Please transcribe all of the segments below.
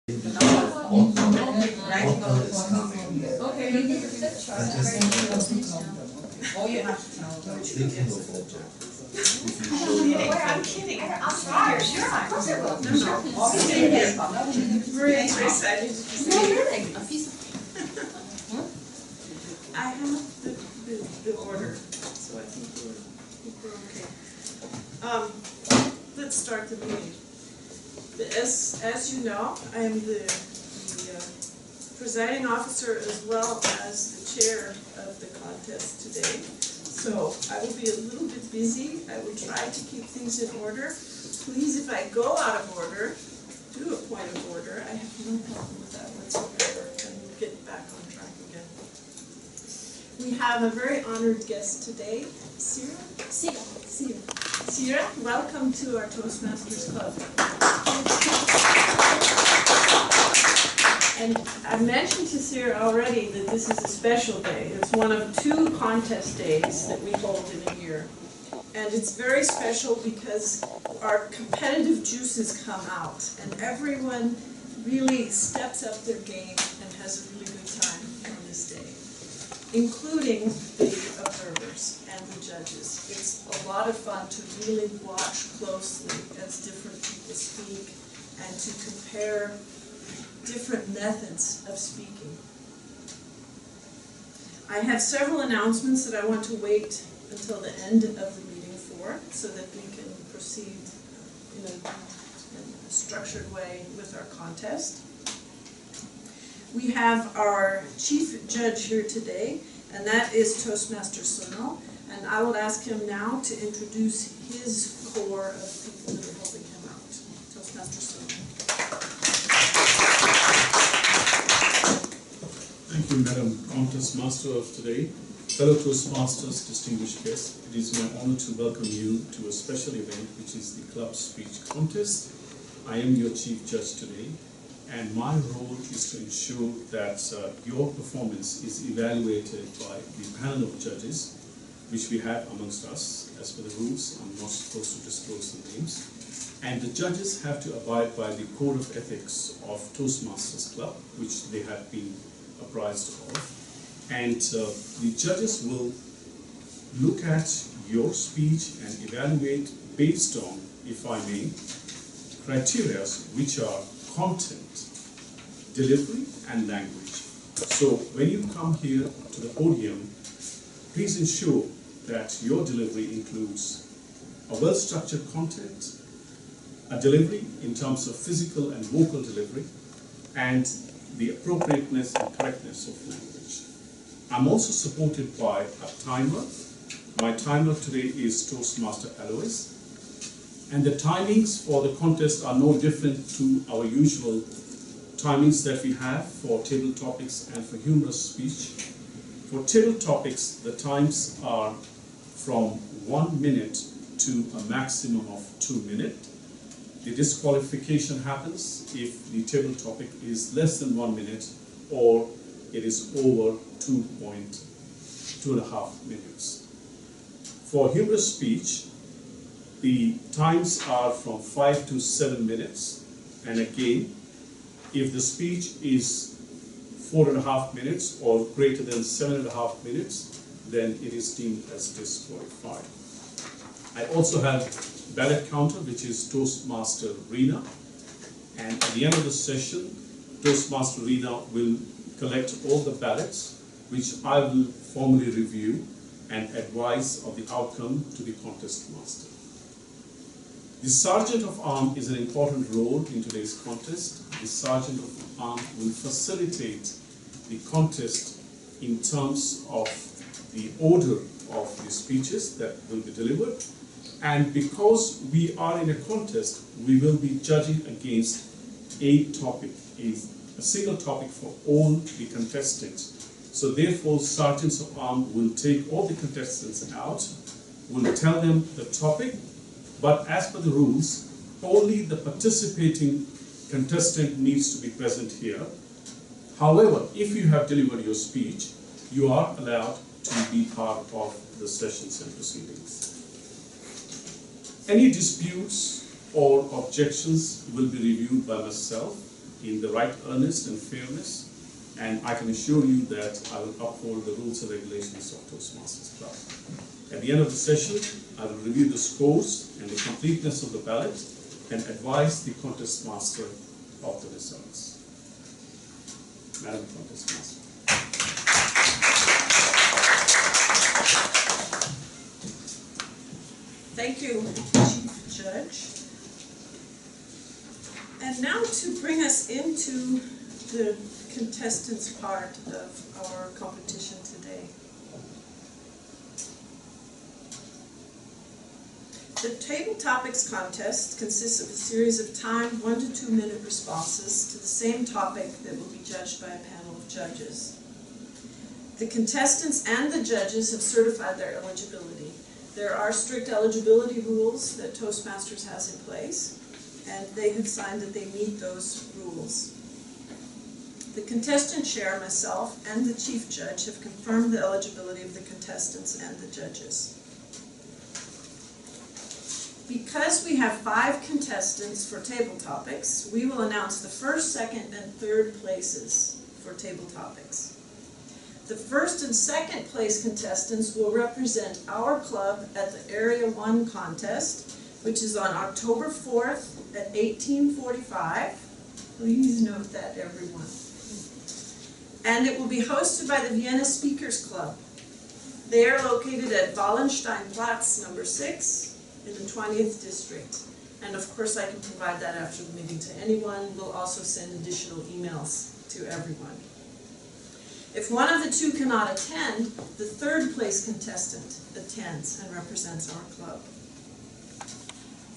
Author is coming. Okay. Oh, you have to tell them. Thinking of object. I'm kidding. I'll try. Sure, of course I will. No. Very excited to see you. I have the order, so I think we're okay. Let's start the meeting. As you know, I am the presiding officer as well as the chair of the contest today. So I will be a little bit busy. I will try to keep things in order. Please, if I go out of order, do a point of order. I have no problem with that whatsoever, and we'll get back on track again. We have a very honored guest today, Sierra. Sierra, welcome to our Toastmasters Club. And I mentioned to Sierra already that this is a special day. It's one of 2 contest days that we hold in a year. And it's very special because our competitive juices come out and everyone really steps up their game and has a really good time on this day, including the observers and the judges. It's a lot of fun to really watch closely as different people speak and to compare different methods of speaking. I have several announcements that I want to wait until the end of the meeting for, so that we can proceed in a structured way with our contest. We have our chief judge here today, and that is Toastmaster Sonal, and I will ask him now to introduce his core of people that are helping him out. Toastmaster Sonal. Thank you, Madam Contest Master of today. Fellow Toastmasters, distinguished guests, it is my honor to welcome you to a special event, which is the Club Speech Contest. I am your chief judge today, and my role is to ensure that your performance is evaluated by the panel of judges, which we have amongst us. As per the rules, I'm not supposed to disclose the names. And the judges have to abide by the code of ethics of Toastmasters Club, which they have been apprised of. And the judges will look at your speech and evaluate based on, if I may, criteria which are content, delivery, and language. So when you come here to the podium, please ensure that your delivery includes a well-structured content, a delivery in terms of physical and vocal delivery, and the appropriateness and correctness of language. I'm also supported by a timer. My timer today is Toastmaster Alois, and the timings for the contest are no different to our usual timings that we have for table topics and for humorous speech. For table topics, the times are from 1 minute to a maximum of 2 minutes. The disqualification happens if the table topic is less than 1 minute or it is over 2.5 minutes. For humorous speech, the times are from 5 to 7 minutes, and again, if the speech is 4.5 minutes or greater than 7.5 minutes, then it is deemed as disqualified. I also have ballot counter, which is Toastmaster Rena, and at the end of the session, Toastmaster Rena will collect all the ballots, which I will formally review and advise of the outcome to the contest master. The Sergeant of Arms is an important role in today's contest. The Sergeant of Arms will facilitate the contest in terms of the order of the speeches that will be delivered. And because we are in a contest, we will be judging against a topic, a single topic for all the contestants. So therefore, Sergeants of Arms will take all the contestants out, will tell them the topic, but as per the rules, only the participating contestant needs to be present here. However, if you have delivered your speech, you are allowed to be part of the sessions and proceedings. Any disputes or objections will be reviewed by myself in the right earnest and fairness, and I can assure you that I will uphold the rules and regulations of Toastmasters Club. At the end of the session, I will review the scores and the completeness of the ballot and advise the contest master of the results. Madam Contest Master. Thank you, Chief Judge. And now to bring us into the contestants part of our competition today. The Table Topics contest consists of a series of timed 1 to 2 minute responses to the same topic that will be judged by a panel of judges. The contestants and the judges have certified their eligibility. There are strict eligibility rules that Toastmasters has in place, and they have signed that they meet those rules. The contestant chair, myself, and the chief judge have confirmed the eligibility of the contestants and the judges. Because we have 5 contestants for Table Topics, we will announce the first, second, and third places for Table Topics. The first and second place contestants will represent our club at the Area 1 contest, which is on October 4th at 1845. Please note that, everyone. And it will be hosted by the Vienna Speakers Club. They are located at Wallensteinplatz number 6 in the 20th district. And of course I can provide that after the meeting to anyone. We'll also send additional emails to everyone. If one of the 2 cannot attend, the third place contestant attends and represents our club.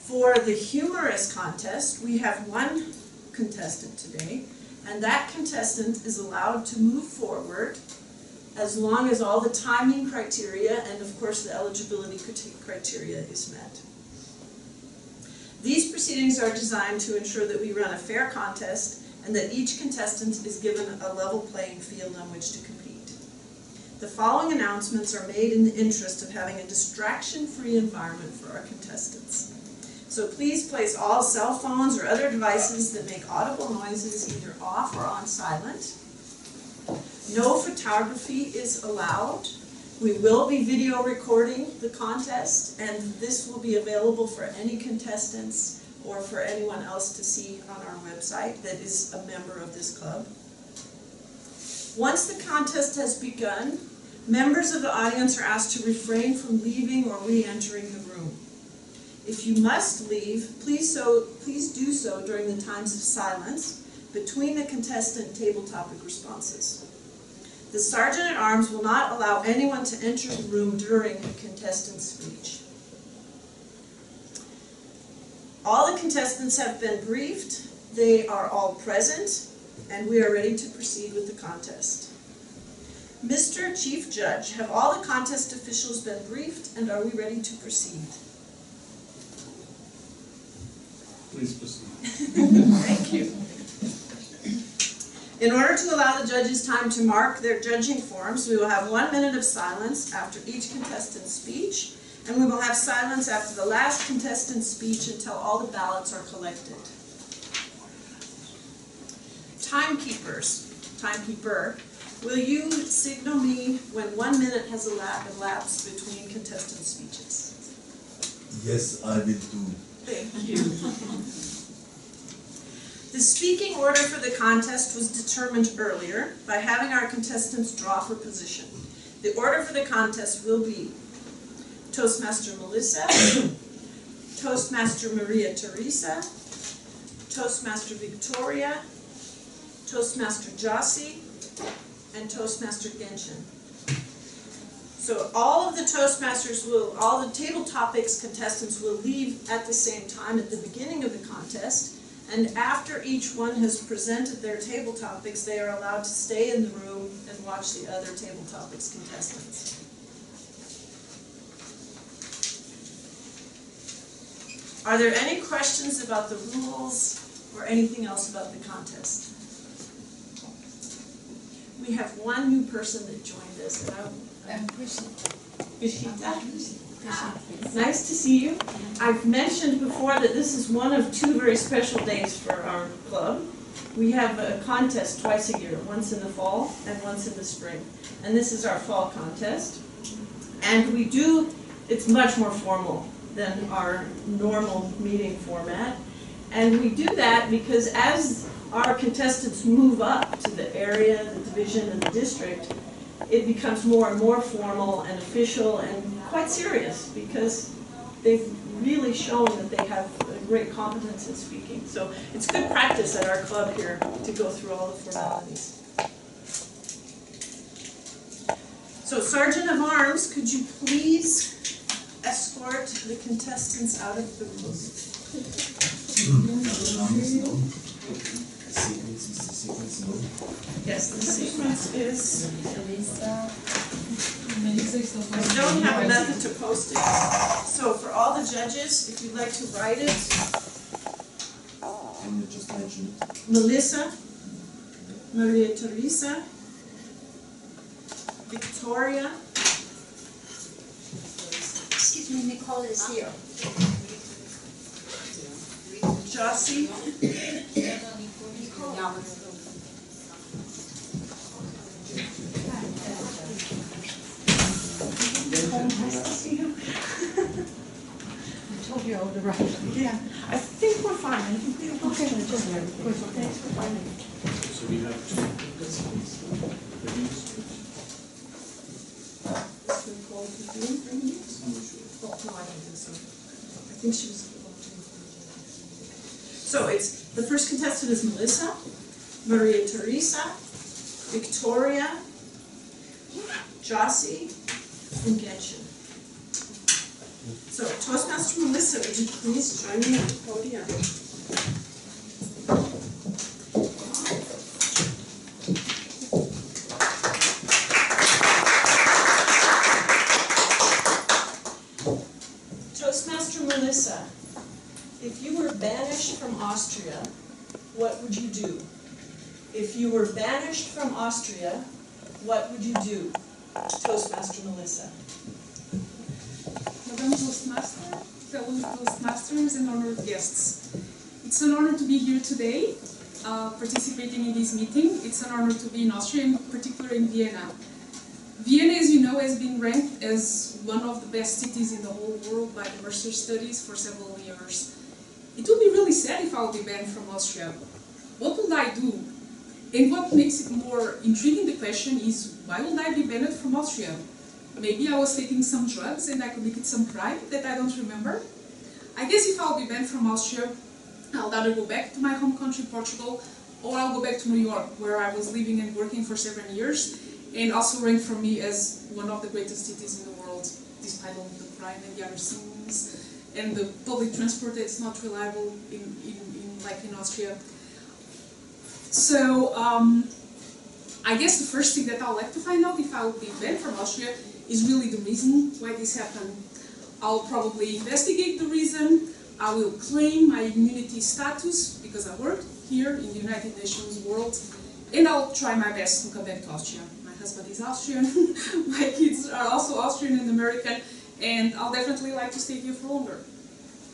For the humorous contest, we have 1 contestant today, and that contestant is allowed to move forward as long as all the timing criteria and of course the eligibility criteria is met. These proceedings are designed to ensure that we run a fair contest and that each contestant is given a level playing field on which to compete. The following announcements are made in the interest of having a distraction-free environment for our contestants. So please place all cell phones or other devices that make audible noises either off or on silent. No photography is allowed. We will be video recording the contest, and this will be available for any contestants or for anyone else to see on our website that is a member of this club. Once the contest has begun, members of the audience are asked to refrain from leaving or re-entering the room. If you must leave, please do so during the times of silence between the contestant table topic responses. The Sergeant-at-Arms will not allow anyone to enter the room during a contestant's speech. All the contestants have been briefed, they are all present, and we are ready to proceed with the contest. Mr. Chief Judge, have all the contest officials been briefed, and are we ready to proceed? Please proceed. Thank you. In order to allow the judges time to mark their judging forms, we will have 1 minute of silence after each contestant's speech, and we will have silence after the last contestant's speech until all the ballots are collected. Timekeeper, will you signal me when 1 minute has elapsed between contestant speeches? Yes, I will do. Thank you. The speaking order for the contest was determined earlier by having our contestants draw for position. The order for the contest will be Toastmaster Melissa, Toastmaster Maria Teresa, Toastmaster Victoria, Toastmaster Jossie, and Toastmaster Genshin. So all of the Toastmasters all the table topics contestants will leave at the same time at the beginning of the contest, and after each one has presented their table topics, they are allowed to stay in the room and watch the other table topics contestants. Are there any questions about the rules or anything else about the contest? We have one new person that joined us. Bishita. Nice to see you. I've mentioned before that this is one of two very special days for our club. We have a contest twice a year, once in the fall and once in the spring. And this is our fall contest. And we do, it's much more formal than our normal meeting format. And we do that because as our contestants move up to the area, the division, and the district, it becomes more and more formal and official and quite serious because they've really shown that they have a great competence in speaking. So it's good practice at our club here to go through all the formalities. So Sergeant of Arms, could you please escort the contestants out of the room? Yes, the sequence is, I don't have a method to post it. So for all the judges, if you'd like to write it, And you just mentioned Melissa, Maria Teresa, Victoria, Excuse me, Nicole is here. Jossie, I told you I would write. yeah, I think we're fine. I think we're okay. Thanks for finding it. So we have two contestants. Nicole, did you bring it? Oh, no, I don't think so. I think she was. So it's, the first contestant is Melissa, Maria Teresa, Victoria, Jossie, and Genshin. So Toastmaster Melissa, would you please join me at the podium? Toastmaster Melissa, if you were banished from Austria, what would you do? If you were banished from Austria, what would you do? Toastmaster Melissa. Madam Toastmaster, fellow Toastmasters, and honored guests. It's an honor to be here today, participating in this meeting. It's an honor to be in Austria, in particular in Vienna. Vienna, as you know, has been ranked as one of the best cities in the whole world by the Mercer studies for several years. It would be really sad if I would be banned from Austria. What would I do? And what makes it more intriguing, the question is, why would I be banned from Austria? Maybe I was taking some drugs and I committed some crime that I don't remember. I guess if I'll be banned from Austria, I'll either go back to my home country, Portugal, or I'll go back to New York, where I was living and working for 7 years, and also ranked for me as one of the greatest cities in the world, despite all the crime and the other sins, and the public transport that's not reliable like in Austria. So, I guess the first thing that I'd like to find out if I would be banned from Austria is really the reason why this happened. I'll probably investigate the reason, I will claim my immunity status because I work here in the United Nations world, and I'll try my best to come back to Austria. My husband is Austrian, my kids are also Austrian and American, and I'll definitely like to stay here for longer.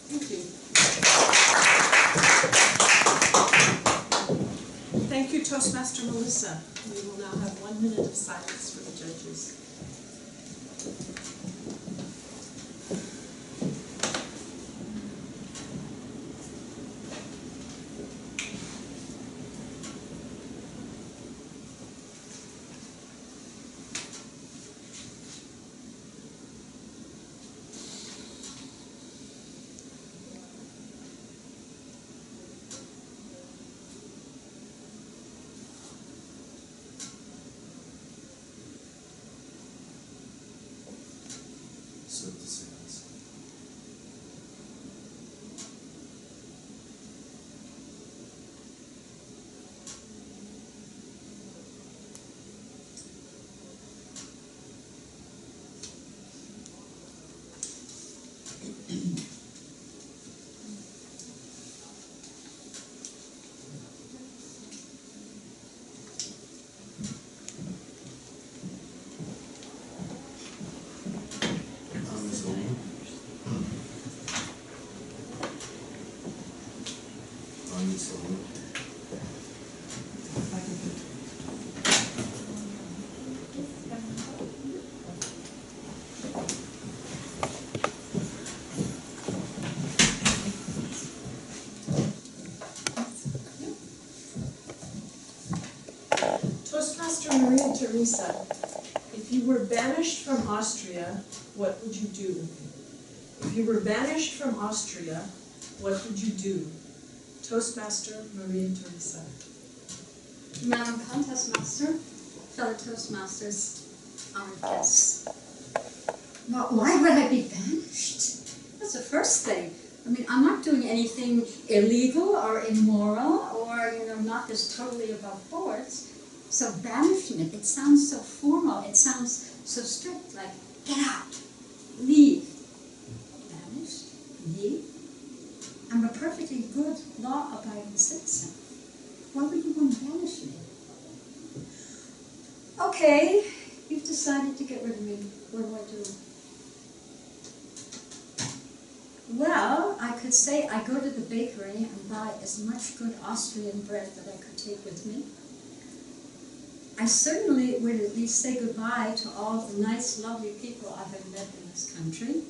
Thank you. Thank you, Toastmaster Melissa. We will now have 1 minute of silence for the judges. Toastmaster Maria Theresa, if you were banished from Austria, what would you do? If you were banished from Austria, what would you do? Toastmaster Maria Theresa. Madam Contest Master, fellow Toastmasters, honored guests. Well, why would I be banished? That's the first thing. I mean, I'm not doing anything illegal or immoral or, not just totally above board. So banishment, it sounds so formal, it sounds so strict, like get out, leave. Banished, leave. I'm a perfectly good, law-abiding citizen. Why would you want to banish me? Okay, you've decided to get rid of me. What do I do? Well, I could say I go to the bakery and buy as much good Austrian bread that I could take with me. I certainly would at least say goodbye to all the nice, lovely people I have met in this country.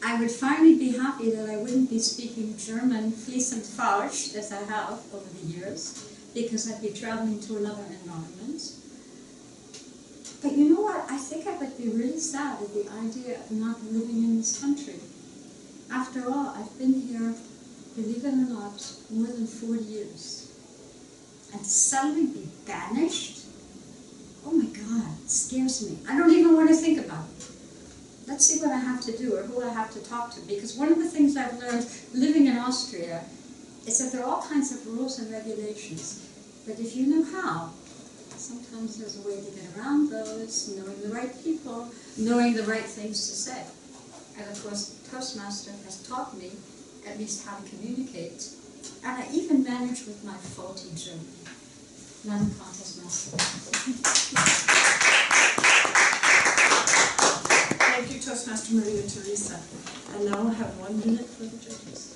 I would finally be happy that I wouldn't be speaking German fließend falsch as I have over the years, because I'd be traveling to another environment. But you know what? I think I would be really sad at the idea of not living in this country. After all, I've been here, believe it or not, more than 40 years. And to suddenly be banished? Oh my God, it scares me. I don't even want to think about it. Let's see what I have to do or who I have to talk to. Because one of the things I've learned living in Austria is that there are all kinds of rules and regulations. But if you know how, sometimes there's a way to get around those, knowing the right people, knowing the right things to say. And of course, Toastmaster has taught me at least how to communicate. And I even manage with my faulty German. Madam Contest Master. Thank you, Toastmaster Maria Theresa. And now we'll have 1 minute for the judges.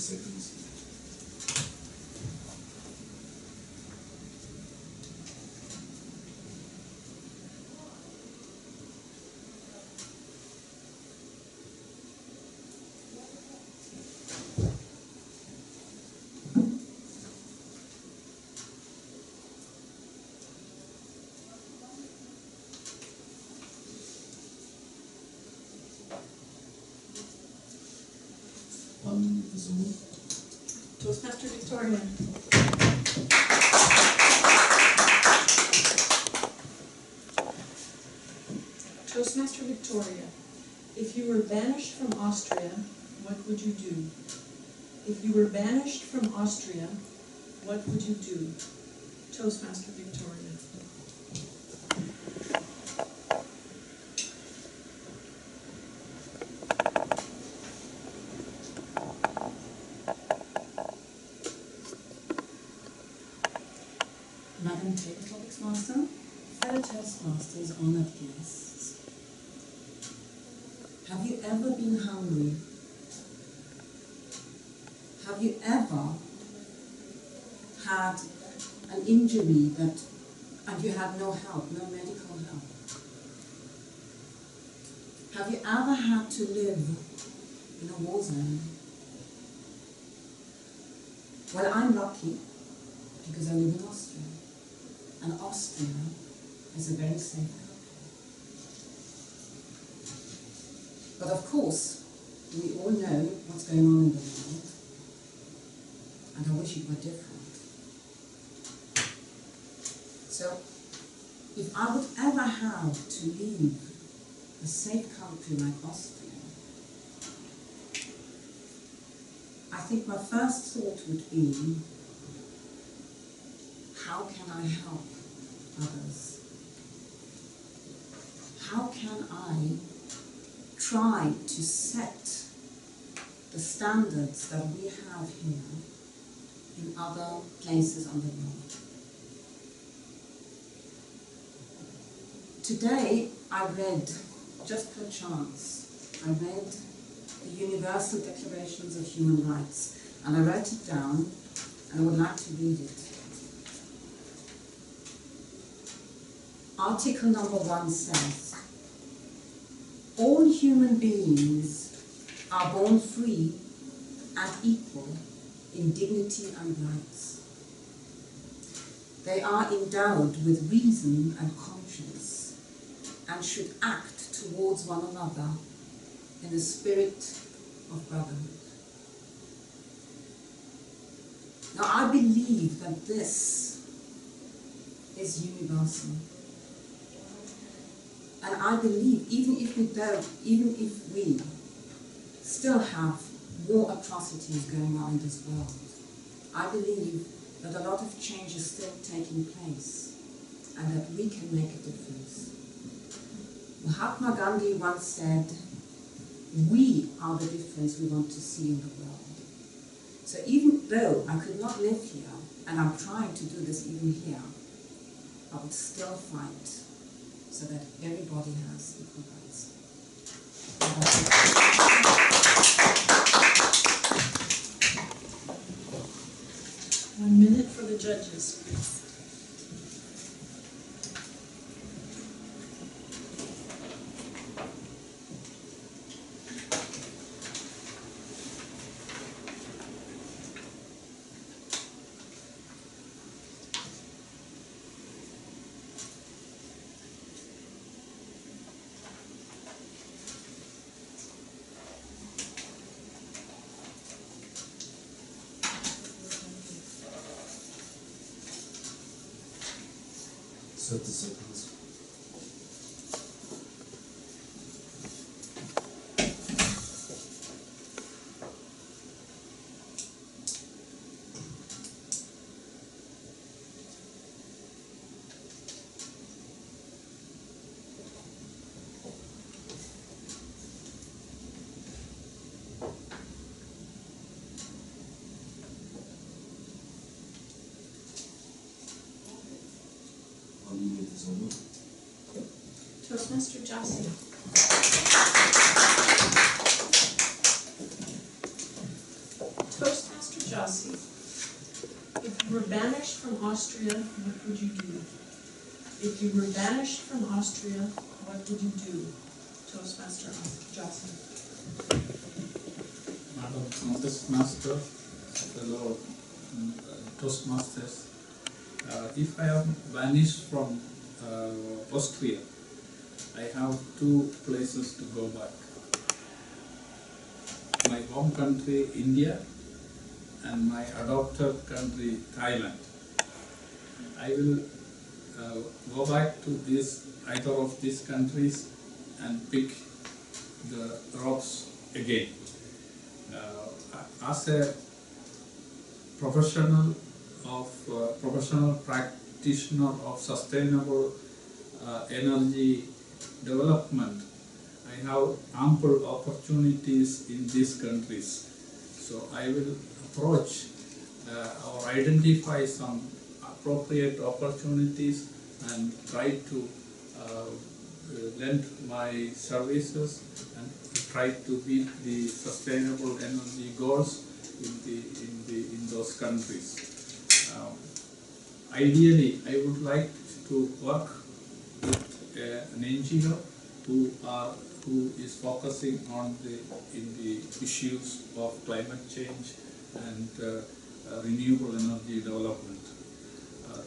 Seconds. Toastmaster Victoria. Toastmaster Victoria, if you were banished from Austria, what would you do? If you were banished from Austria, what would you do? Toastmaster Victoria. Madam Toastmaster, fellow Toastmasters, honored guests. Have you ever been hungry? Have you ever had an injury and you had no help, no medical help? Have you ever had to live in a war zone? Well, I'm lucky because I live in Austria. And Austria is a very safe country. But of course, we all know what's going on in the world, and I wish it were different. So, if I would ever have to leave a safe country like Austria, I think my first thought would be, how can I help others? How can I try to set the standards that we have here in other places on the world. Today I read, just per chance, I read the Universal Declarations of Human Rights, and I wrote it down, and I would like to read it. Article number 1 says, all human beings are born free and equal in dignity and rights. They are endowed with reason and conscience and should act towards one another in a spirit of brotherhood. Now I believe that this is universal. And I believe even if we still have war atrocities going on in this world, I believe that a lot of change is still taking place and that we can make a difference. Mahatma Gandhi once said, we are the difference we want to see in the world. So even though I could not live here, and I'm trying to do this even here, I would still fight so that everybody has equal rights. 1 minute for the judges, please. Set the seconds. Toastmaster Jossi. Toastmaster Jossi, if you were banished from Austria, what would you do? If you were banished from Austria, what would you do? Toastmaster Jossi. Madam Toastmaster, fellow Toastmasters, if I am banished from Austria, I have 2 places to go back. My home country, India, and my adopted country, Thailand. I will go back to either of these countries and pick the ropes again. As a professional practitioner of sustainable energy development, I have ample opportunities in these countries. So I will approach or identify some appropriate opportunities and try to lend my services and try to meet the sustainable energy goals in those countries. Ideally, I would like to work with an NGO who is focusing on the issues of climate change and renewable energy development.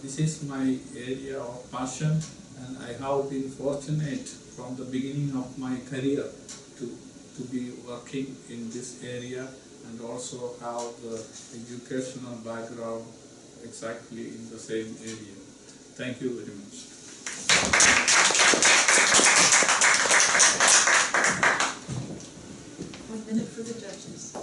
This is my area of passion, and I have been fortunate from the beginning of my career to be working in this area and also have the educational background exactly in the same area. Thank you very much. 1 minute for the judges.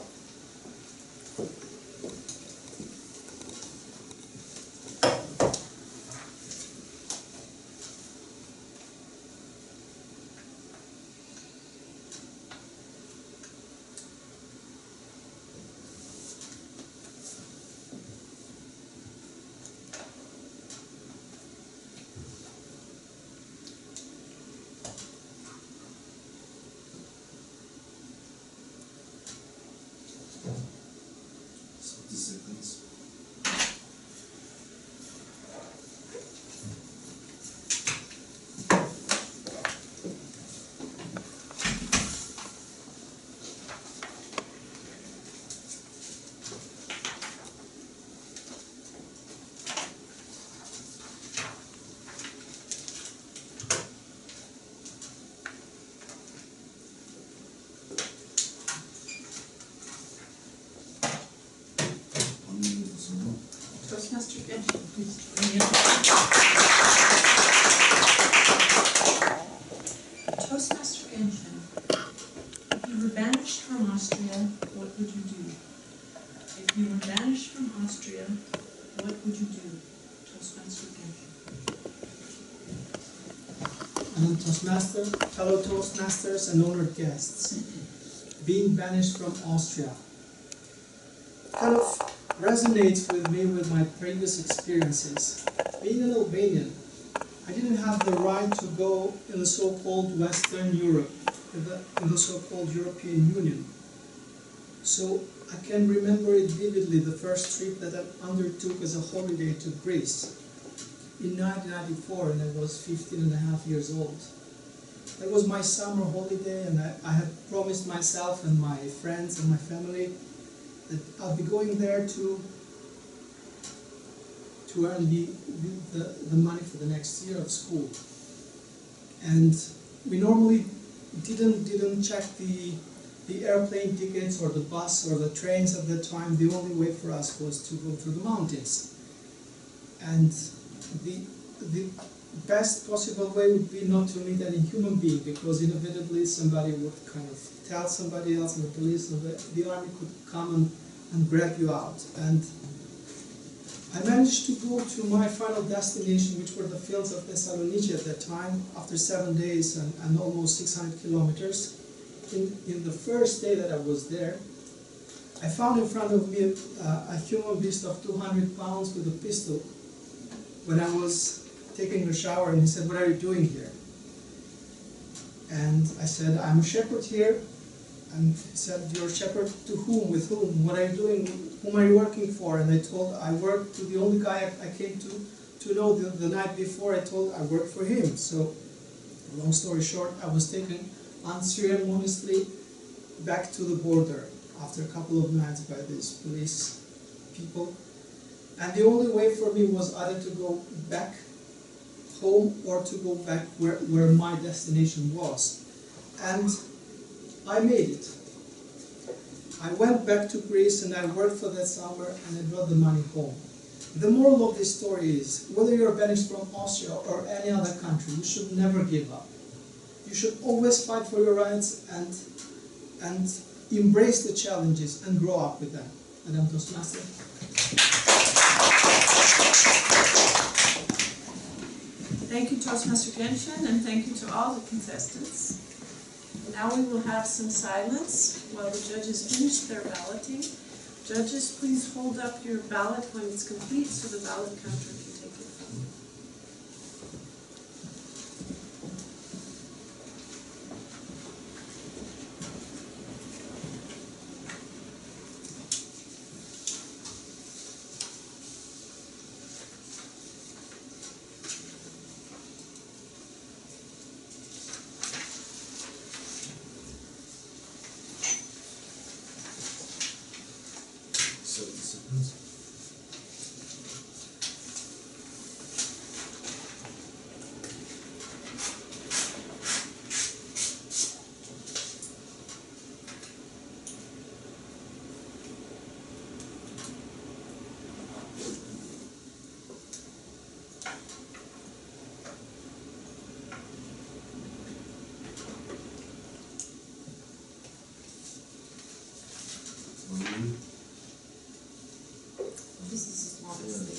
Genshin, please join me. Toastmaster Genshin, if you were banished from Austria, what would you do? If you were banished from Austria, what would you do? Toastmaster Genshin. I'm Toastmaster, fellow Toastmasters and honored guests. Being banished from Austria kind of resonates with me with my previous experiences. Being an Albanian, I didn't have the right to go in the so-called Western Europe, in the so-called European Union. So I can remember it vividly, the first trip that I undertook as a holiday to Greece in 1994, and I was 15 and a half years old. That was my summer holiday, and I had promised myself and my friends and my family that I'll be going there to earn the money for the next year of school. And we normally didn't check the airplane tickets or the bus or the trains at the time. The only way for us was to go through the mountains. And the best possible way would be not to meet any human being, because inevitably somebody would kind of tell somebody else, and the police and the army could come and grab you out. And I managed to go to my final destination, which were the fields of Thessaloniki at that time, after 7 days and almost 600 kilometers. In the first day that I was there, I found in front of me a human beast of 200 pounds with a pistol when I was taking a shower, and he said, "What are you doing here?" And I said, "I'm a shepherd here." And he said, "You're a shepherd to whom? With whom? What are you doing? Whom are you working for?" And I told, I work to the only guy I came to know the night before. I told I worked for him. So, long story short, I was taken unceremoniously back to the border after a couple of nights by these police people. And the only way for me was either to go back home or to go back where my destination was. And I made it. I went back to Greece and I worked for that summer, and I brought the money home. The moral of this story is, whether you're banished from Austria or any other country, you should never give up. You should always fight for your rights and embrace the challenges and grow up with them. Madame Toastmaster. Thank you, Toastmaster Genshin, and thank you to all the contestants. Now we will have some silence while the judges finish their balloting. Judges, please hold up your ballot when it's complete so the ballot counter can take it from you. This is as long as they.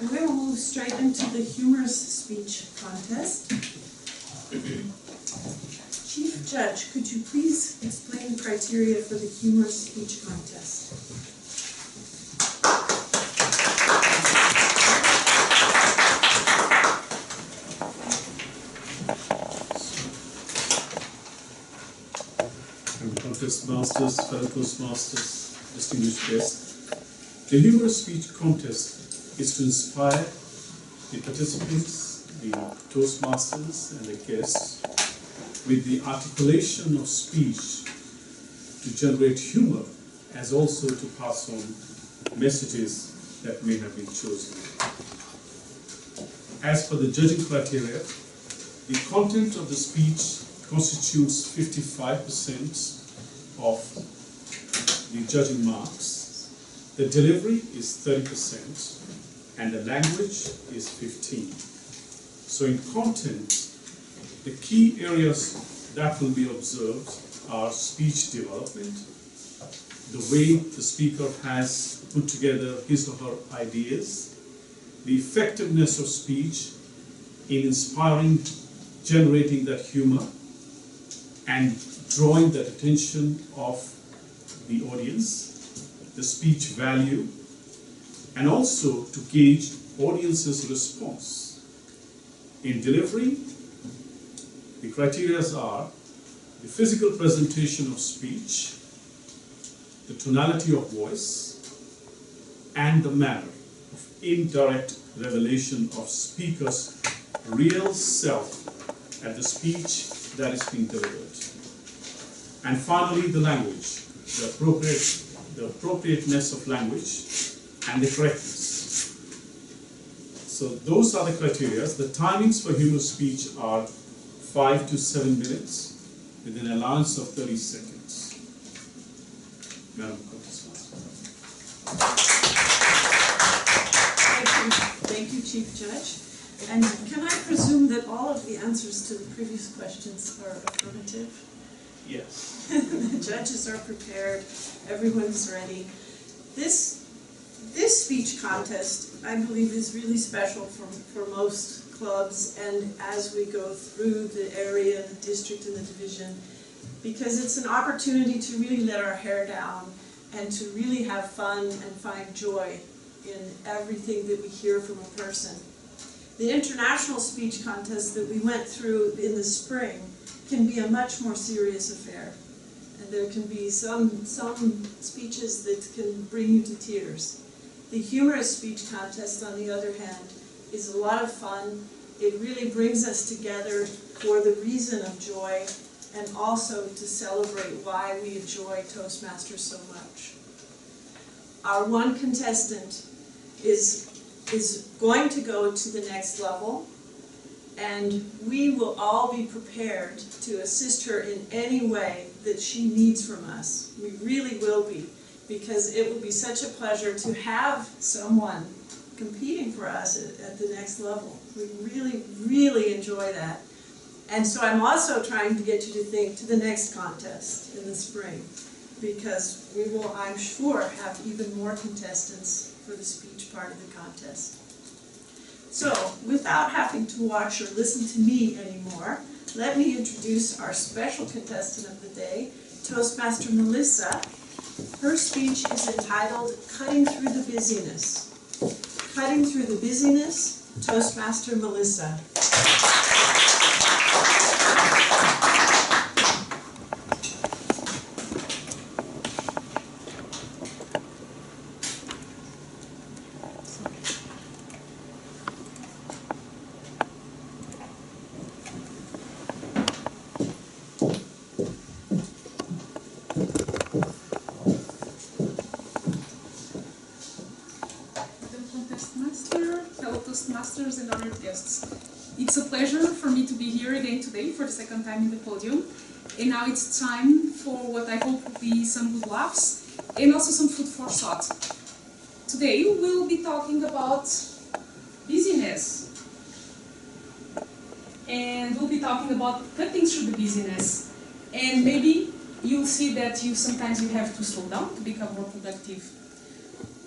And we will move straight into the humorous speech contest. Chief Judge, could you please explain the criteria for the humorous speech contest? Toastmasters, fellow Toastmasters, distinguished guests. The humorous speech contest is to inspire the participants, the Toastmasters and the guests with the articulation of speech to generate humor as also to pass on messages that may have been chosen. As per the judging criteria, the content of the speech constitutes 55% of the judging marks, the delivery is 30%, and the language is 15%. So in content, the key areas that will be observed are speech development, the way the speaker has put together his or her ideas, the effectiveness of speech in inspiring, generating that humor, and drawing that attention of the audience, the speech value, and also to gauge audience's response. In delivery, the criteria are the physical presentation of speech, the tonality of voice, and the manner of indirect revelation of speaker's real self at the speech that is being delivered. And finally, the language, the appropriateness of language, and the correctness. So those are the criteria. The timings for humorous speech are 5 to 7 minutes with an allowance of 30 seconds. Madam Toastmaster. Thank you, Chief Judge. And can I presume that all of the answers to the previous questions are affirmative? Yes. The judges are prepared, everyone's ready. This speech contest, I believe, is really special for most clubs, and as we go through the area, the district, and the division, because it's an opportunity to really let our hair down and to really have fun and find joy in everything that we hear from a person. The international speech contest that we went through in the spring can be a much more serious affair. And there can be some speeches that can bring you to tears. The humorous speech contest, on the other hand, is a lot of fun. It really brings us together for the reason of joy and also to celebrate why we enjoy Toastmasters so much. Our one contestant is going to go to the next level, and we will all be prepared to assist her in any way that she needs from us. We really will be, because it will be such a pleasure to have someone competing for us at the next level. We really, really enjoy that. And so I'm also trying to get you to think to the next contest in the spring, because we will, I'm sure, have even more contestants for the speech part of the contest. So, without having to watch or listen to me anymore, let me introduce our special contestant of the day, Toastmaster Melissa. Her speech is entitled, Cutting Through the Busyness. Cutting Through the Busyness, Toastmaster Melissa. Toastmasters and honored guests. It's a pleasure for me to be here again today for the second time in the podium. And now it's time for what I hope will be some good laughs and also some food for thought. Today we'll be talking about busyness. And we'll be talking about cutting through the busyness. And maybe you'll see that sometimes you have to slow down to become more productive.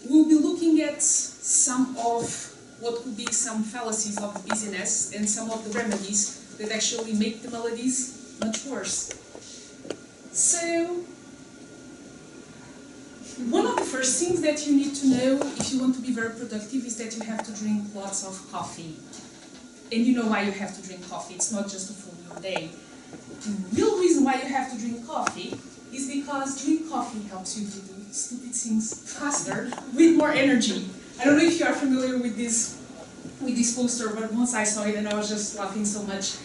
We'll be looking at some of what could be some fallacies of busyness and some of the remedies that actually make the maladies much worse. So, one of the first things that you need to know if you want to be very productive is that you have to drink lots of coffee. And you know why you have to drink coffee. It's not just to fill your day. The real reason why you have to drink coffee is because drinking coffee helps you to do stupid things faster with more energy. I don't know if you are familiar with this poster, but once I saw it and I was just laughing so much.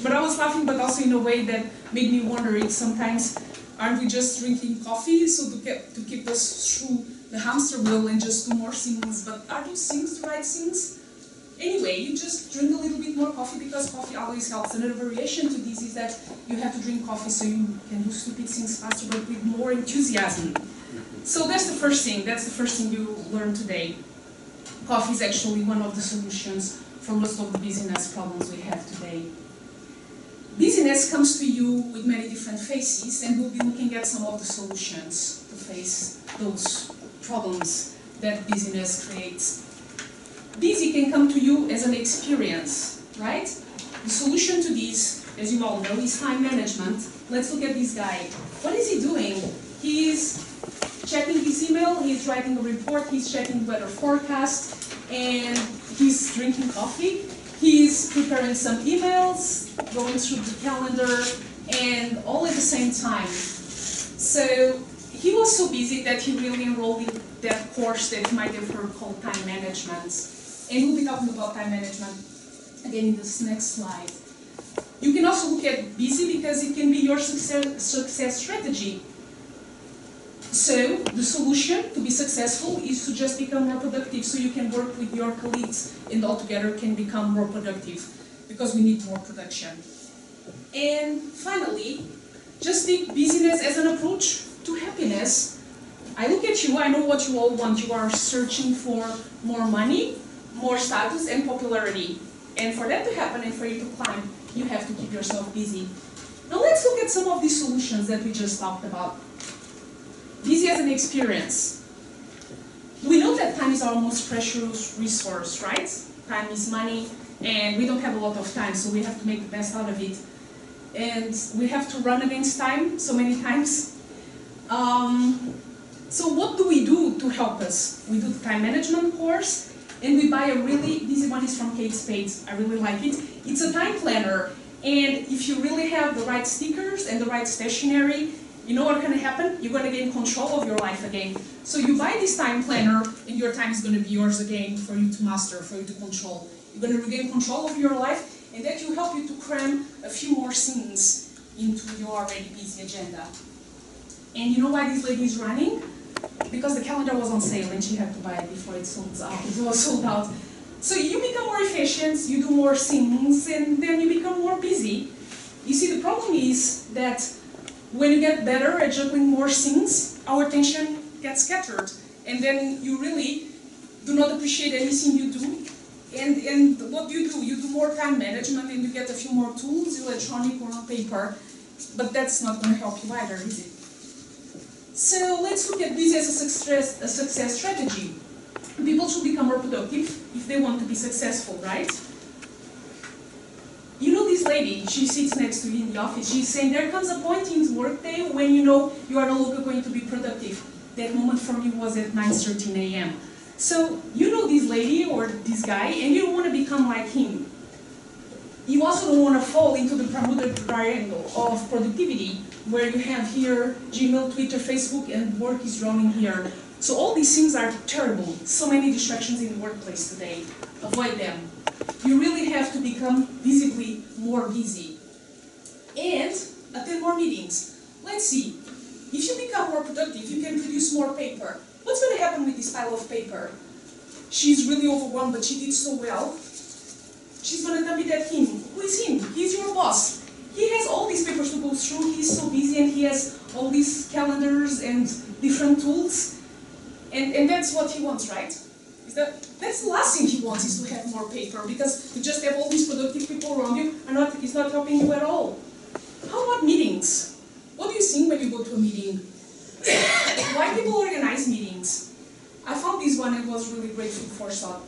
But I was laughing, but also in a way that made me wonder if sometimes aren't we just drinking coffee so to keep us through the hamster wheel and just do more things? But are those things the right things? Anyway, you just drink a little bit more coffee because coffee always helps. Another variation to this is that you have to drink coffee so you can do stupid things faster but with more enthusiasm. So that's the first thing. That's the first thing you learn today. Coffee is actually one of the solutions for most of the busyness problems we have today. Busyness comes to you with many different faces, and we'll be looking at some of the solutions to face those problems that busyness creates. Busy can come to you as an experience, right? The solution to this, as you all know, is time management. Let's look at this guy. What is he doing? He is checking his email, he's writing a report, he's checking weather forecast, and he's drinking coffee. He's preparing some emails, going through the calendar, and all at the same time. So he was so busy that he really enrolled in that course that you might have heard called time management. And we'll be talking about time management again in this next slide. You can also look at busy because it can be your success strategy. So the solution to be successful is to just become more productive so you can work with your colleagues and all together can become more productive because we need more production. And finally, just take busyness as an approach to happiness. I look at you, I know what you all want. You are searching for more money, more status and popularity. And for that to happen and for you to climb, you have to keep yourself busy. Now let's look at some of these solutions that we just talked about. Busy as an experience. We know that time is our most precious resource, right? Time is money, and we don't have a lot of time, so we have to make the best out of it. And we have to run against time so many times. So what do we do to help us? We do the time management course, and we buy a really, this one is from Kate Spades, I really like it. It's a time planner, and if you really have the right stickers and the right stationery, you know what's going to happen? You're going to gain control of your life again. So you buy this time planner, and your time is going to be yours again for you to master, for you to control. You're going to regain control of your life, and that will help you to cram a few more things into your already busy agenda. And you know why this lady is running? Because the calendar was on sale and she had to buy it before it sold out. It was sold out. So you become more efficient, you do more things, and then you become more busy. You see, the problem is that when you get better at juggling more things, our attention gets scattered. And then you really do not appreciate anything you do. And what do? You do more time management and you get a few more tools, electronic or on paper. But that's not going to help you either, is it? So let's look at busy as a success strategy. People should become more productive if they want to be successful, right? You know this lady, she sits next to you in the office, she's saying there comes a point in the workday when you know you are no longer going to be productive. That moment for me was at 9:13 a.m. So you know this lady or this guy and you don't want to become like him. You also don't want to fall into the Bermuda Triangle of productivity where you have here Gmail, Twitter, Facebook, and work is drowning here. So all these things are terrible. So many distractions in the workplace today. Avoid them. You really have to become visibly more busy. And attend more meetings. Let's see. If you become more productive, you can produce more paper. What's going to happen with this pile of paper? She's really overwhelmed, but she did so well. She's going to tell me that him. Who is him? He's your boss. He has all these papers to go through. He's so busy and he has all these calendars and different tools. And that's what he wants, right? That's the last thing he wants is to have more paper because to just have all these productive people around you is not helping you at all. How about meetings? What do you think when you go to a meeting? Why people organize meetings? I found this one and was really great food for thought.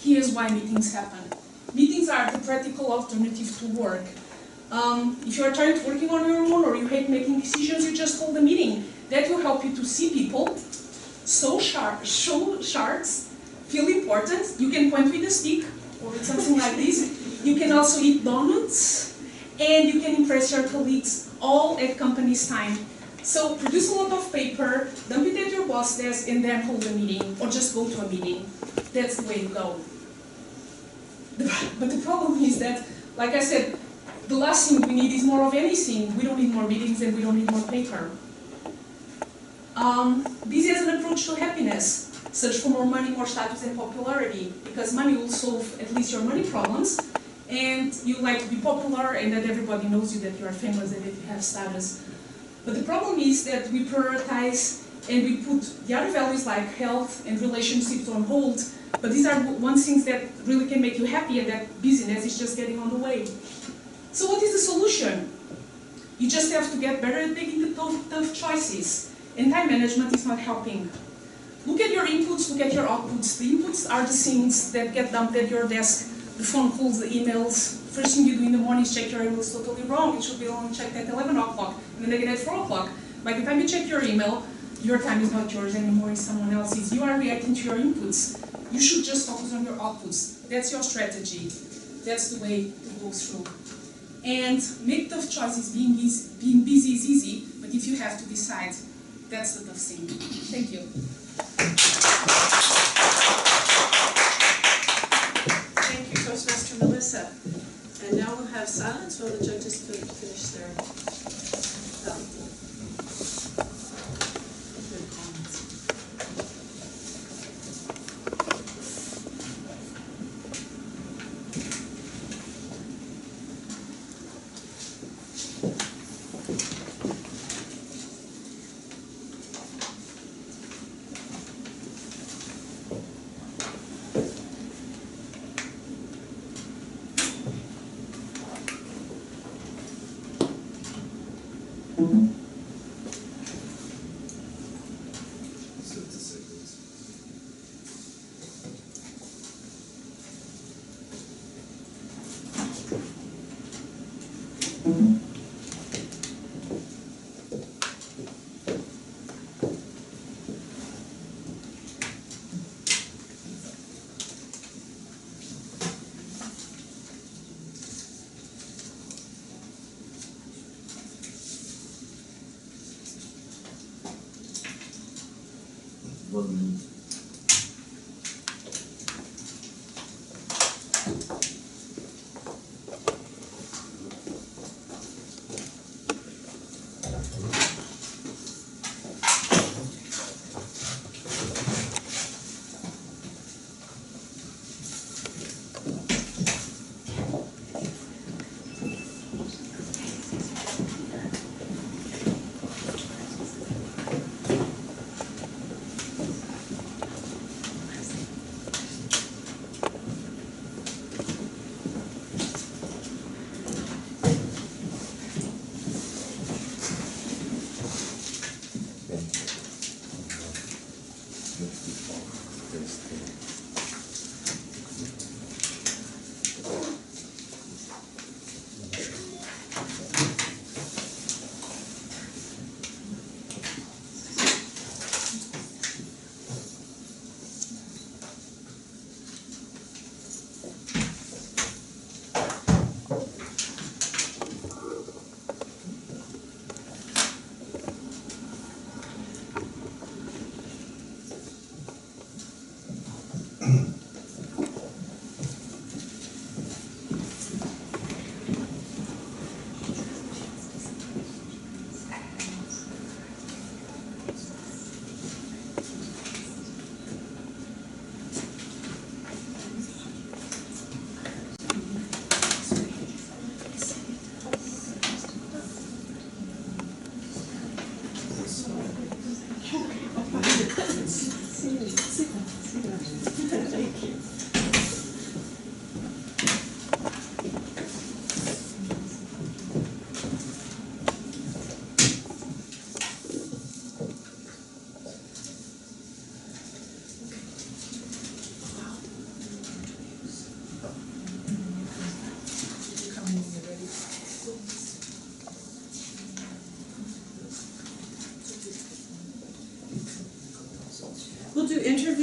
Here's why meetings happen. Meetings are the practical alternative to work. If you are tired of working on your own or you hate making decisions, you just hold a meeting. That will help you to see people, show charts, feel important. You can point with a stick or with something like this. You can also eat donuts, and you can impress your colleagues all at company's time. So produce a lot of paper, dump it at your boss desk, and then hold a meeting, or just go to a meeting. That's the way to go. But the problem is that, like I said, the last thing we need is more of anything. We don't need more meetings and we don't need more paper. Busy as an approach to happiness. Search for more money, more status and popularity, because money will solve at least your money problems, and you like to be popular and that everybody knows you, that you are famous and that you have status. But the problem is that we prioritize and we put the other values like health and relationships on hold, but these are one things that really can make you happy, and that busyness is just getting on the way. So what is the solution? You just have to get better at making the tough choices, and time management is not helping. Look at your inputs, look at your outputs. The inputs are the things that get dumped at your desk, the phone calls, the emails. First thing you do in the morning is check your email. It's totally wrong. It should be only checked at 11 o'clock, and then again at 4 o'clock. By the time you check your email, your time is not yours anymore, it's someone else's. You are reacting to your inputs. You should just focus on your outputs. That's your strategy. That's the way to go through. And make tough choices. Being busy is easy, but if you have to decide, that's the tough thing. Thank you. Thank you, Toastmaster Melissa. And now we'll have silence while the judges finish their good comments.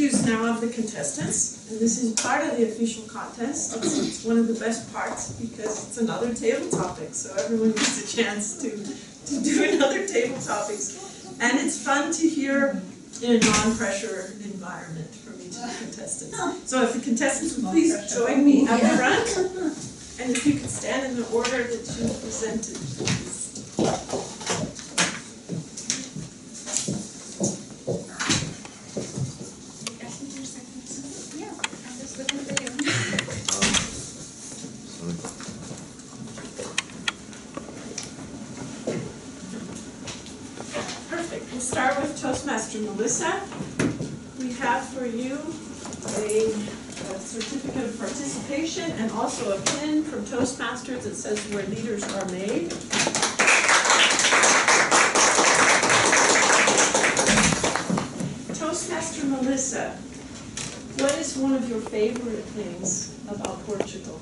overviews now of the contestants, and this is part of the official contest. It's one of the best parts because it's another table topic, so everyone gets a chance to do another table topics. And it's fun to hear in a non-pressure environment from each of the contestants. So if the contestants would please join me up front, and if you could stand in the order that you presented, please. Perfect. We'll start with Toastmaster Melissa. We have for you a certificate of participation and also a pin from Toastmasters that says where leaders are made. Toastmaster Melissa, what is one of your favorite things about Portugal?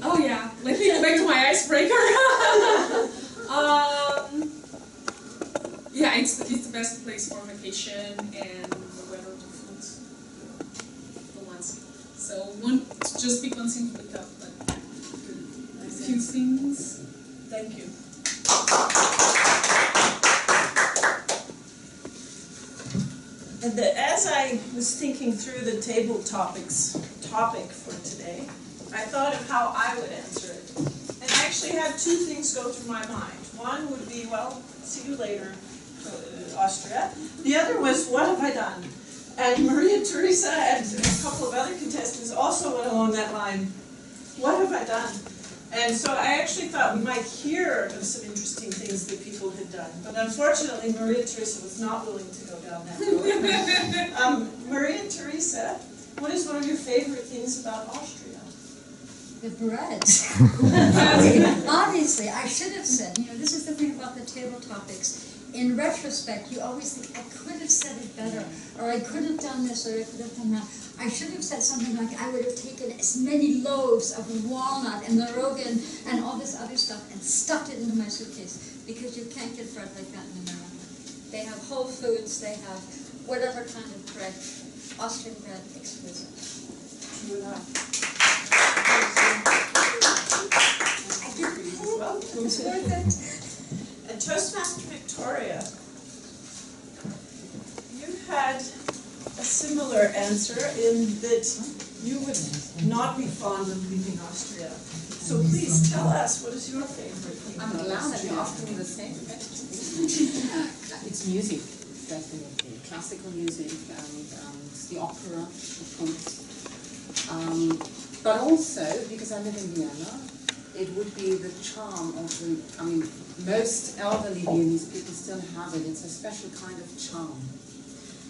Oh yeah, let me go back to my icebreaker. Yeah, it's the best place for vacation and the weather, the food, the landscape. So won't just pick one thing to pick up, but a few things. Thank you. And as I was thinking through the table topic for today, I thought of how I would answer it. And I actually had two things go through my mind. One would be, well, see you later, Austria. The other was, what have I done? And Maria Teresa and a couple of other contestants also went along that line. What have I done? And so I actually thought we might hear of some interesting things that people had done. But unfortunately, Maria Teresa was not willing to go down that road. Maria Teresa, what is one of your favorite things about Austria? The bread. Obviously, I should have said, this is the thing about the table topics. In retrospect, you always think, I could have said it better, or I could have done this, or I could have done that. I should have said something like, I would have taken as many loaves of walnut and the rogan and all this other stuff and stuffed it into my suitcase, because you can't get bread like that in America. They have Whole Foods, they have whatever kind of bread. Austrian bread, exquisite. True enough. I didn't pay. It's worth it. And Toastmaster Victoria, you had a similar answer in that you would not be fond of leaving Austria. So please tell us, what is your favorite thing I'm about glad that Austria? you're asking the same question. It's music, definitely. Classical music and the opera, of course. But also, because I live in Vienna, it would be the charm of the, most elderly Viennese people still have it. It's a special kind of charm,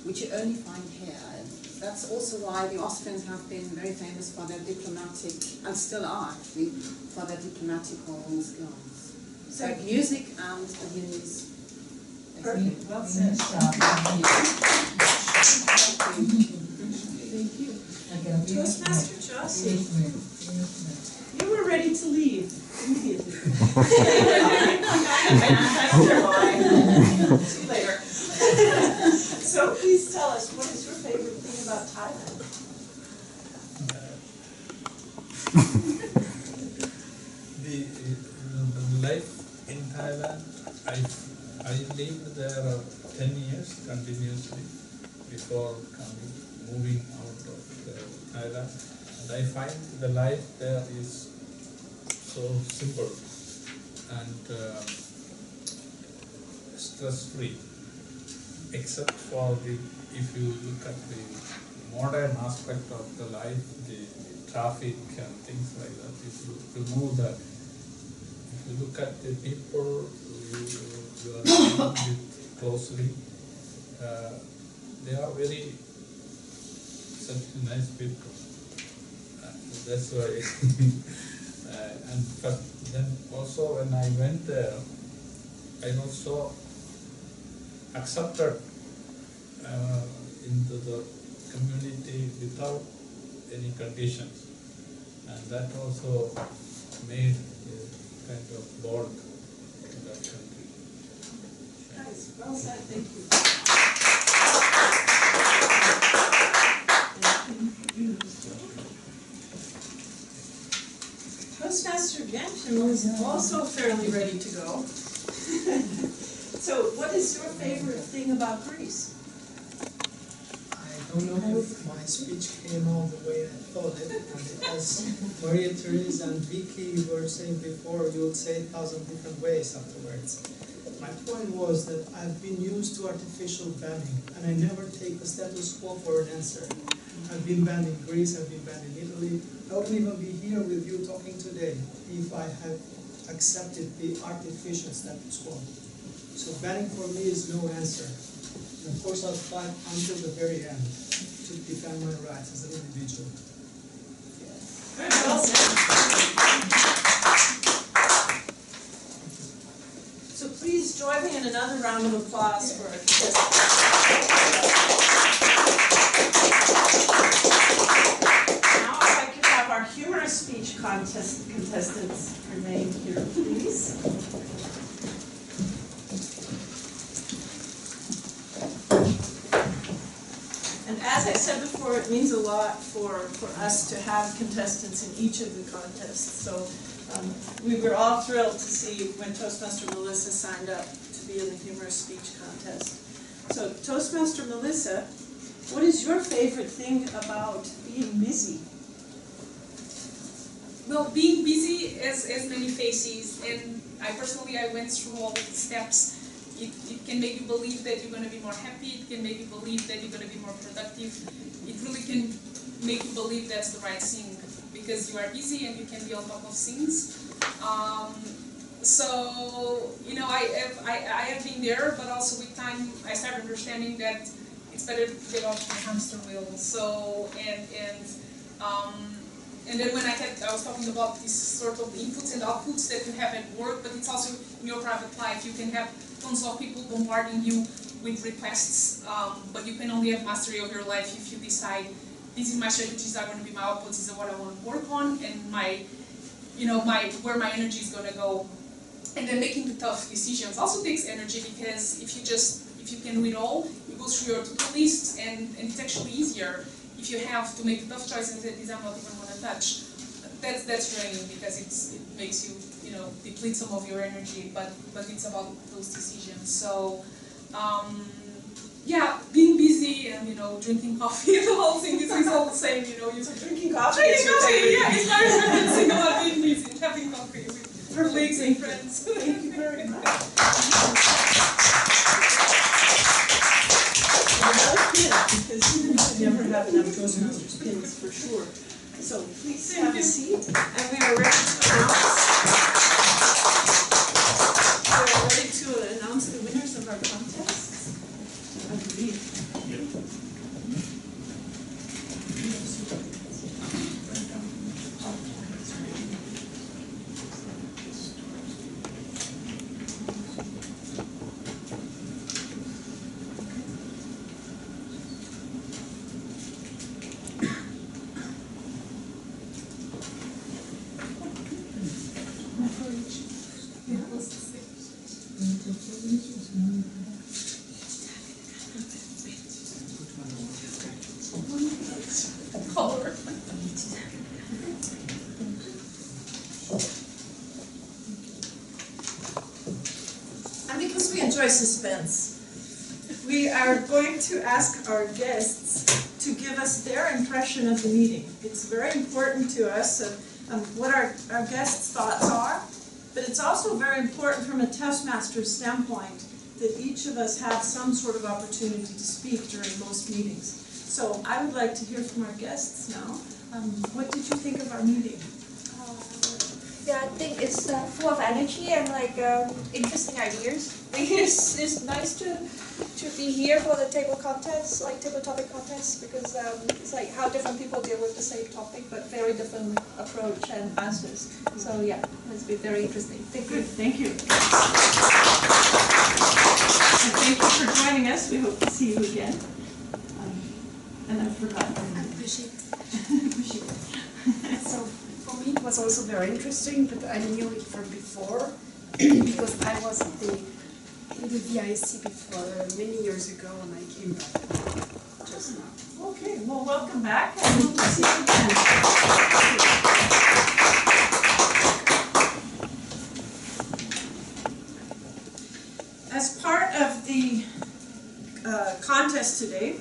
which you only find here. That's also why the Austrians have been very famous for their diplomatic, and still are actually, for their diplomatical skills. So music and the Viennese. Perfect, well said. Thank you. Toastmaster Jossie, you were ready to leave immediately. I don't care why. See you later. So please tell us, what is your favorite thing about Thailand? The life in Thailand, I lived there 10 years continuously before moving out of Thailand, and I find the life there is so simple and stress-free, except for if you look at the modern aspect of the life, the traffic and things like that. If you remove that, if you look at the people you are dealing with closely, they are very such nice people. That's why. But then also when I went there, I was so accepted into the community without any conditions, and that also made a kind of bond in that country. Nice, well said, thank you. Toastmaster Vic Tm is also fairly ready to go. So what is your favorite thing about Greece? I don't know if my speech came out the way I thought it, and as Maria Theresa and Vicky were saying before, you would say 1,000 different ways afterwards. My point was that I've been used to artificial banning, and I never take the status quo for an answer. I've been banned in Greece, I've been banned in Italy. I wouldn't even be here with you talking today if I had accepted the artificial status quo. So banning for me is no answer. And of course I'll fight until the very end to defend my rights as an individual. Very well said. So please join me in another round of applause for our contestants. Now if I could have our humorous speech contestants remain here, please. And as I said before, it means a lot for us to have contestants in each of the contests. So we were all thrilled to see when Toastmaster Melissa signed up to be in the humorous speech contest. So Toastmaster Melissa, what is your favorite thing about being busy? Well, being busy has many faces, and I went through all of the steps. It can make you believe that you're going to be more happy, it can make you believe that you're going to be more productive. It really can make you believe that's the right thing, because you are busy and you can be on top of things. So, you know, I have been there, but also with time I started understanding that it's better to get off the hamster wheel. So, and then when I was talking about this sort of inputs and outputs that you have at work, but it's also in your private life. You can have tons of people bombarding you with requests, but you can only have mastery of your life if you decide, these are my strategies, are going to be my outputs, these are what I want to work on, and where my energy is going to go. And then making the tough decisions also takes energy, because if you can do it all, you go through your to-do lists, and it's actually easier. If you have to make tough choices that these I'm not even going to touch, that's draining, because it makes you deplete some of your energy. But it's about those decisions. So yeah, being busy and drinking coffee and the whole thing is all the same. Drinking coffee. Yeah, it's my favorite thing about being busy and having coffee with colleagues and friends. Thank you very much. Because you never have enough Toastmasters pins for sure. So please have a seat, and we are ready to announce the winners of our contests. I believe. And because we enjoy suspense, we are going to ask our guests to give us their impression of the meeting. It's very important to us what our guests' thoughts are, but it's also very important from a Toastmasters standpoint that each of us have some sort of opportunity to speak during most meetings. So I would like to hear from our guests now. What did you think of our meeting? Yeah, I think it's full of energy and interesting ideas. It's nice to be here for the table contests, table topic contests, because it's like how different people deal with the same topic, but very different approach and answers. So yeah, it's been very interesting. Thank you. Good, thank you. And thank you for joining us. We hope to see you again. And I forgot. So for me it was also very interesting, but I knew it from before because I was in the VIC before many years ago, and I came back just now. Okay, well welcome back, and we'll see you again. contest today,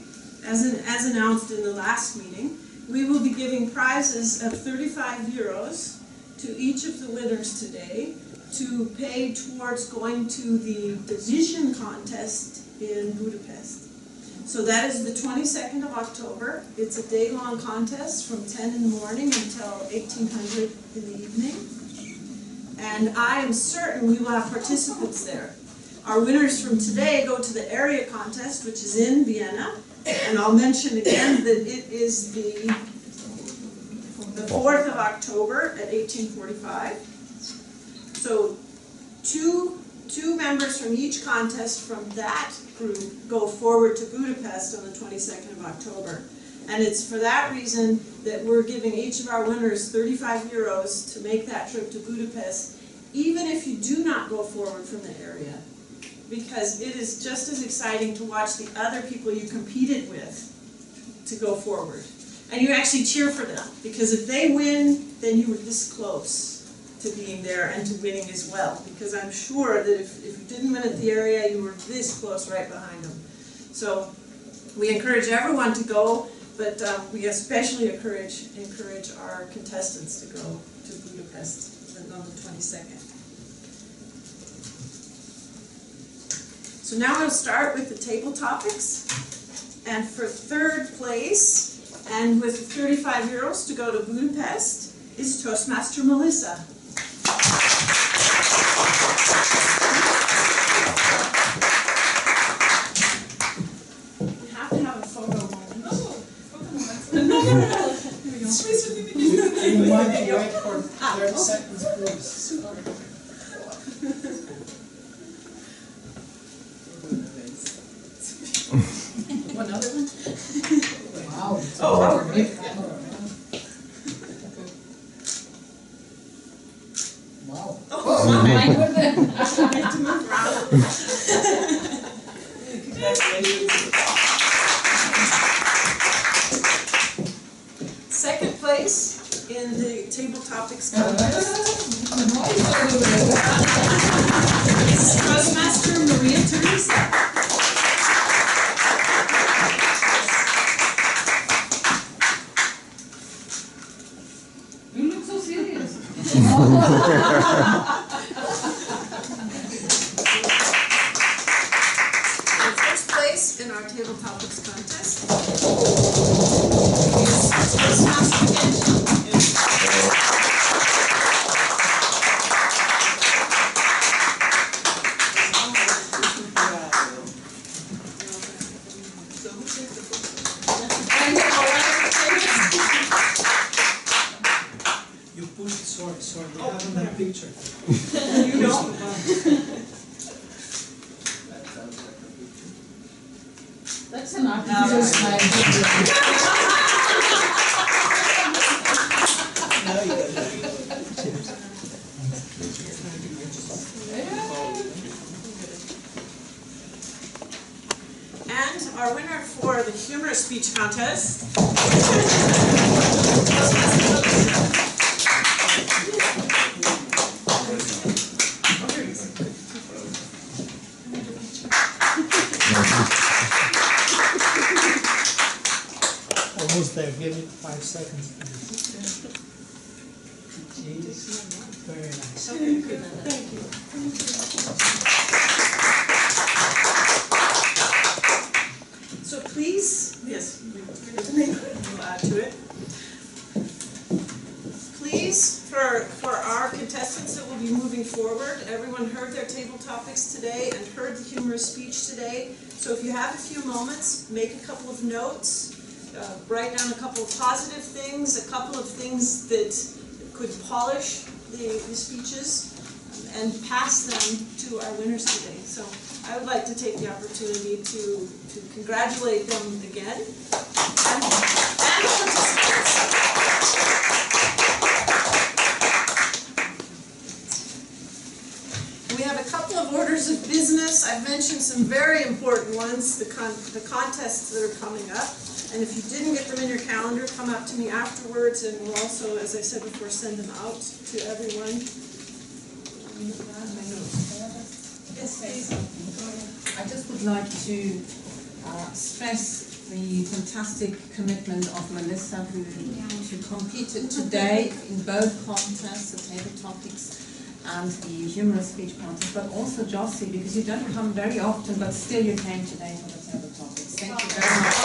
as announced in the last meeting. We will be giving prizes of 35 euros to each of the winners today to pay towards going to the division contest in Budapest. So that is the 22nd of October. It's a day-long contest from 10 in the morning until 1800 in the evening. And I am certain we will have participants there. Our winners from today go to the area contest, which is in Vienna. And I'll mention again that it is the 4th of October at 1845. So two members from each contest from that group go forward to Budapest on the 22nd of October. And it's for that reason that we're giving each of our winners 35 euros to make that trip to Budapest, even if you do not go forward from the area. Because it is just as exciting to watch the other people you competed with to go forward. And you actually cheer for them, because if they win, then you were this close to being there and to winning as well. Because I'm sure that if you didn't win at the area, you were this close right behind them. So we encourage everyone to go, but we especially encourage our contestants to go to Budapest on the 22nd. So now we'll start with the table topics. And for third place, and with 35 euros to go to Budapest, is Toastmaster Melissa. We have to have a photo moment. No. Here we go. You might wait for 30 seconds, please. One other one? Wow. Oh, Wow. oh my goodness. I need to move around. Congratulations. Second place in the table topics contest is Toastmaster Maria Teresa. You look so serious. And first place in our table topics contest is Toastmaster Vienna. You pushed sorry, we haven't that picture. You don't. That's an artificial smile. And our winner for the humorous speech contest Almost there, give it 5 seconds, please. Jeez. Very nice. Okay, good. Thank you. So please, yes, we'll add to it. Please, for our contestants that will be moving forward, everyone heard their table topics today and heard the humorous speech today. So if you have a few moments, make a couple of notes, write down a couple of positive things, a couple of things that could polish the speeches, and pass them to our winners today. So I would like to take the opportunity to congratulate them again and participants. We have a couple of orders of business. I've mentioned some very important ones, the contests that are coming up. And if you didn't get them in your calendar, come up to me afterwards, and we'll also, as I said before, send them out to everyone. I just would like to stress the fantastic commitment of Melissa, who competed today in both contests, the table topics and the humorous speech contest, but also Jossie, because you don't come very often, but still you came today for the table topics. Thank you very much.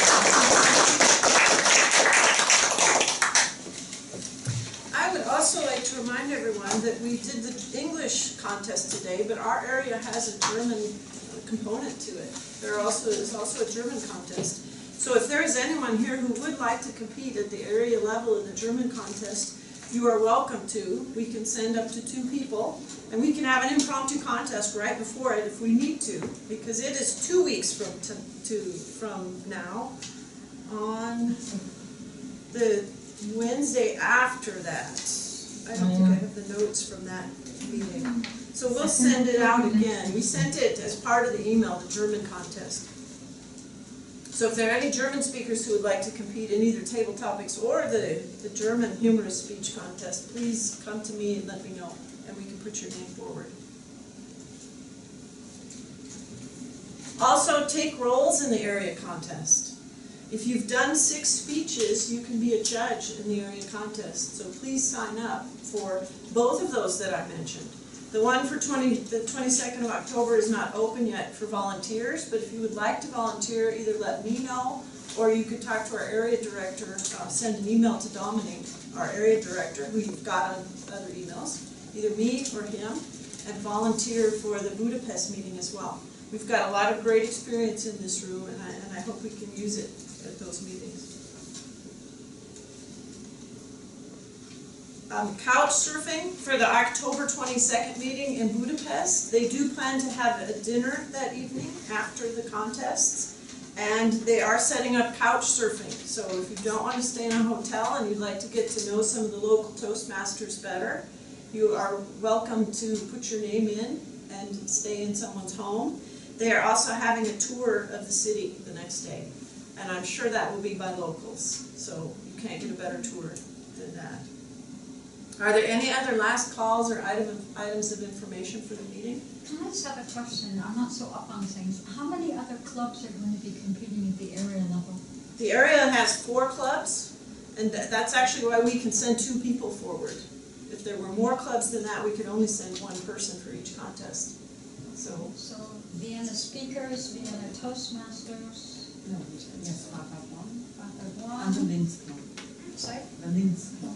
I would also like to remind everyone that we did the English contest today, but our area has a German component to it. There's also a German contest. So if there is anyone here who would like to compete at the area level in the German contest, you are welcome to. We can send up to 2 people, and we can have an impromptu contest right before it if we need to, because it is 2 weeks from now, on the Wednesday after that. I don't think I have the notes from that meeting. So we'll send it out again. We sent it as part of the email, the German contest. So if there are any German speakers who would like to compete in either table topics or the German humorous speech contest, please come to me and let me know, and we can put your name forward. Also, take roles in the area contest. If you've done 6 speeches, you can be a judge in the area contest. So please sign up for both of those that I mentioned. The one for the 22nd of October is not open yet for volunteers, but if you would like to volunteer, either let me know, or you could talk to our area director, send an email to Dominic, our area director, who you've got on other emails, either me or him, and volunteer for the Budapest meeting as well. We've got a lot of great experience in this room, and I hope we can use it at those meetings. Couch surfing for the October 22nd meeting in Budapest. They do plan to have a dinner that evening after the contests, and they are setting up couch surfing. So if you don't want to stay in a hotel and you'd like to get to know some of the local Toastmasters better, you are welcome to put your name in and stay in someone's home. They are also having a tour of the city the next day, and I'm sure that will be by locals, so you can't get a better tour than that. Are there any other last calls or items of information for the meeting? Can I just have a question? I'm not so up on things. How many other clubs are going to be competing at the area level? The area has 4 clubs, and that's actually why we can send 2 people forward. If there were more clubs than that, we could only send 1 person for each contest. So Vienna speakers, Vienna Toastmasters. No, yes, 551. 551. And the Linz Club. Sorry? The Linz Club.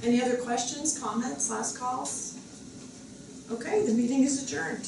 any other questions, comments, last calls? Okay, the meeting is adjourned.